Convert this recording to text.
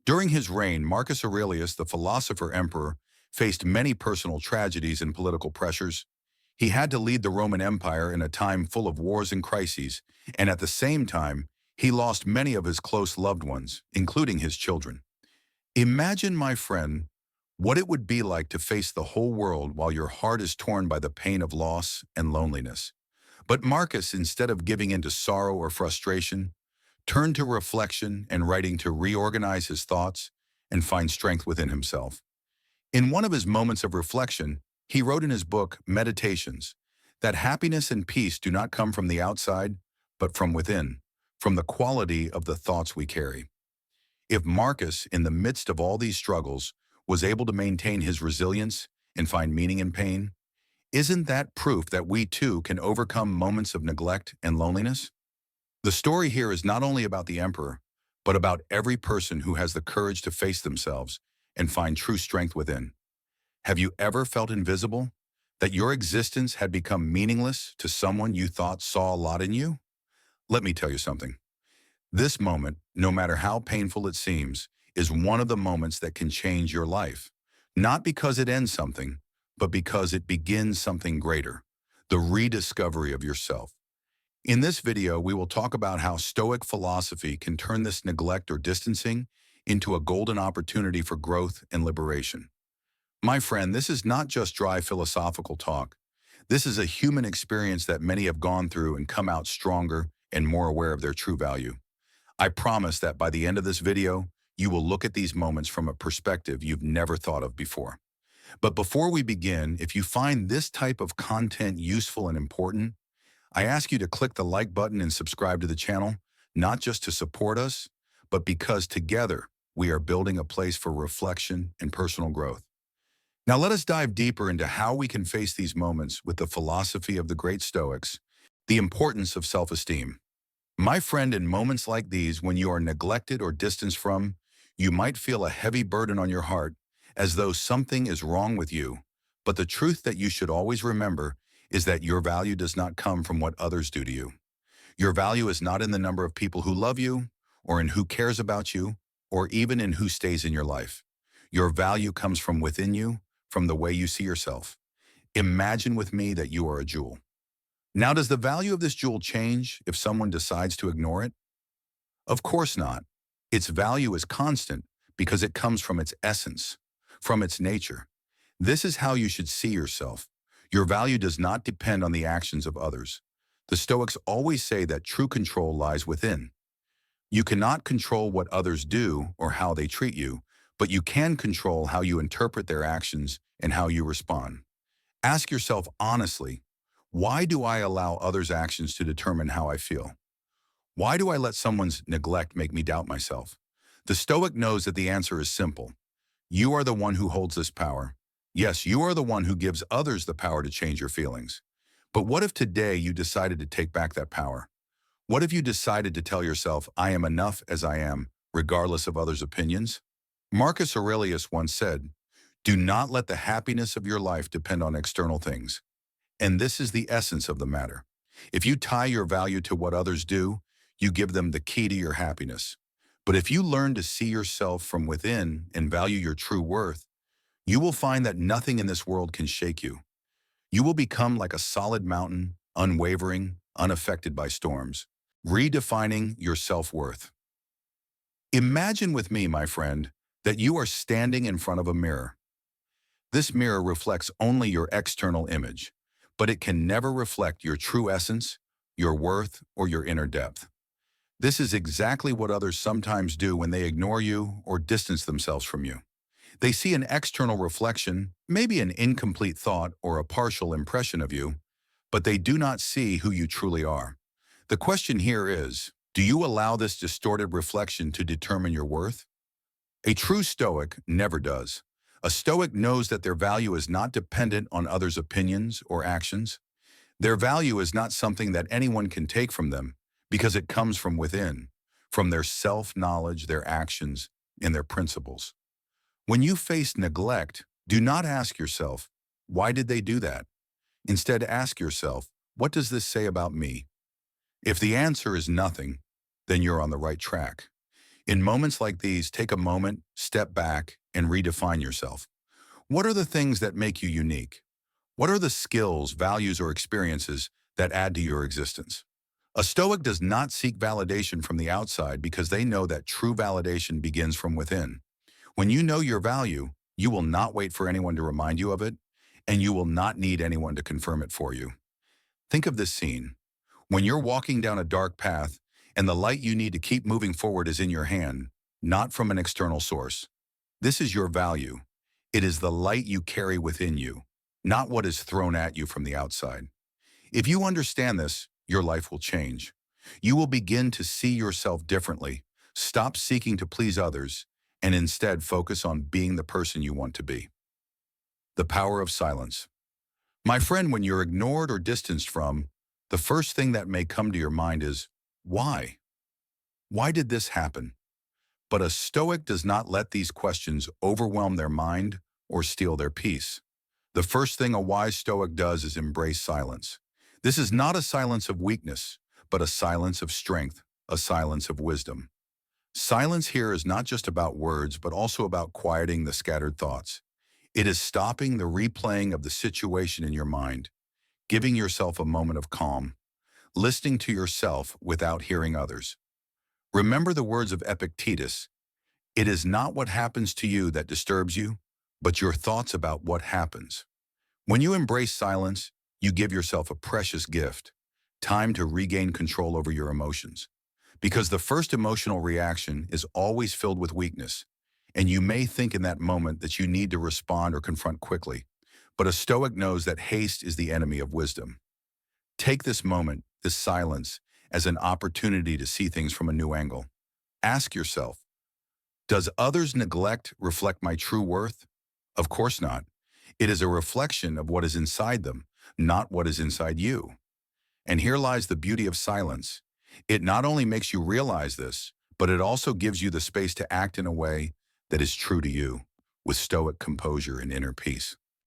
During his reign, Marcus Aurelius, the philosopher emperor, faced many personal tragedies and political pressures. He had to lead the Roman Empire in a time full of wars and crises, and at the same time, he lost many of his close loved ones, including his children. Imagine, my friend, what it would be like to face the whole world while your heart is torn by the pain of loss and loneliness. But Marcus, instead of giving in to sorrow or frustration, turned to reflection and writing to reorganize his thoughts and find strength within himself. In one of his moments of reflection, he wrote in his book, Meditations, that happiness and peace do not come from the outside, but from within, from the quality of the thoughts we carry. If Marcus, in the midst of all these struggles, was able to maintain his resilience and find meaning in pain, isn't that proof that we too can overcome moments of neglect and loneliness? The story here is not only about the emperor, but about every person who has the courage to face themselves and find true strength within. Have you ever felt invisible? That your existence had become meaningless to someone you thought saw a lot in you? Let me tell you something. This moment, no matter how painful it seems, is one of the moments that can change your life. Not because it ends something, but because it begins something greater, the rediscovery of yourself. In this video, we will talk about how Stoic philosophy can turn this neglect or distancing into a golden opportunity for growth and liberation. My friend, this is not just dry philosophical talk. This is a human experience that many have gone through and come out stronger and more aware of their true value. I promise that by the end of this video, you will look at these moments from a perspective you've never thought of before. But before we begin, if you find this type of content useful and important, I ask you to click the like button and subscribe to the channel, not just to support us, but because together we are building a place for reflection and personal growth. Now let us dive deeper into how we can face these moments with the philosophy of the great Stoics, the importance of self-esteem. My friend, in moments like these, when you are neglected or distanced from, you might feel a heavy burden on your heart, as though something is wrong with you. But the truth that you should always remember is that your value does not come from what others do to you. Your value is not in the number of people who love you, or in who cares about you, or even in who stays in your life. Your value comes from within you, from the way you see yourself. Imagine with me that you are a jewel. Now, does the value of this jewel change if someone decides to ignore it? Of course not. Its value is constant because it comes from its essence, from its nature. This is how you should see yourself. Your value does not depend on the actions of others. The Stoics always say that true control lies within. You cannot control what others do or how they treat you, but you can control how you interpret their actions and how you respond. Ask yourself honestly, why do I allow others' actions to determine how I feel? Why do I let someone's neglect make me doubt myself? The Stoic knows that the answer is simple. You are the one who holds this power. Yes, you are the one who gives others the power to change your feelings. But what if today you decided to take back that power? What if you decided to tell yourself, I am enough as I am, regardless of others' opinions? Marcus Aurelius once said, do not let the happiness of your life depend on external things. And this is the essence of the matter. If you tie your value to what others do, you give them the key to your happiness. But if you learn to see yourself from within and value your true worth, you will find that nothing in this world can shake you. You will become like a solid mountain, unwavering, unaffected by storms, redefining your self-worth. Imagine with me, my friend, that you are standing in front of a mirror. This mirror reflects only your external image, but it can never reflect your true essence, your worth, or your inner depth. This is exactly what others sometimes do when they ignore you or distance themselves from you. They see an external reflection, maybe an incomplete thought or a partial impression of you, but they do not see who you truly are. The question here is, do you allow this distorted reflection to determine your worth? A true Stoic never does. A Stoic knows that their value is not dependent on others' opinions or actions. Their value is not something that anyone can take from them because it comes from within, from their self-knowledge, their actions, and their principles. When you face neglect, do not ask yourself, why did they do that? Instead, ask yourself, what does this say about me? If the answer is nothing, then you're on the right track. In moments like these, take a moment, step back, and redefine yourself. What are the things that make you unique? What are the skills, values, or experiences that add to your existence? A Stoic does not seek validation from the outside because they know that true validation begins from within. When you know your value, you will not wait for anyone to remind you of it, and you will not need anyone to confirm it for you. Think of this scene. When you're walking down a dark path and the light you need to keep moving forward is in your hand, not from an external source. This is your value. It is the light you carry within you, not what is thrown at you from the outside. If you understand this, your life will change. You will begin to see yourself differently, stop seeking to please others, and instead focus on being the person you want to be. The power of silence. My friend, when you're ignored or distanced from, the first thing that may come to your mind is, why? Why did this happen? But a Stoic does not let these questions overwhelm their mind or steal their peace. The first thing a wise Stoic does is embrace silence. This is not a silence of weakness, but a silence of strength, a silence of wisdom. Silence here is not just about words, but also about quieting the scattered thoughts. It is stopping the replaying of the situation in your mind, giving yourself a moment of calm, listening to yourself without hearing others. Remember the words of Epictetus, "It is not what happens to you that disturbs you, but your thoughts about what happens." When you embrace silence, you give yourself a precious gift, time to regain control over your emotions. Because the first emotional reaction is always filled with weakness, and you may think in that moment that you need to respond or confront quickly. But a Stoic knows that haste is the enemy of wisdom. Take this moment, this silence, as an opportunity to see things from a new angle. Ask yourself, does others' neglect reflect my true worth? Of course not. It is a reflection of what is inside them, not what is inside you. And here lies the beauty of silence. It not only makes you realize this, but it also gives you the space to act in a way that is true to you, with Stoic composure and inner peace.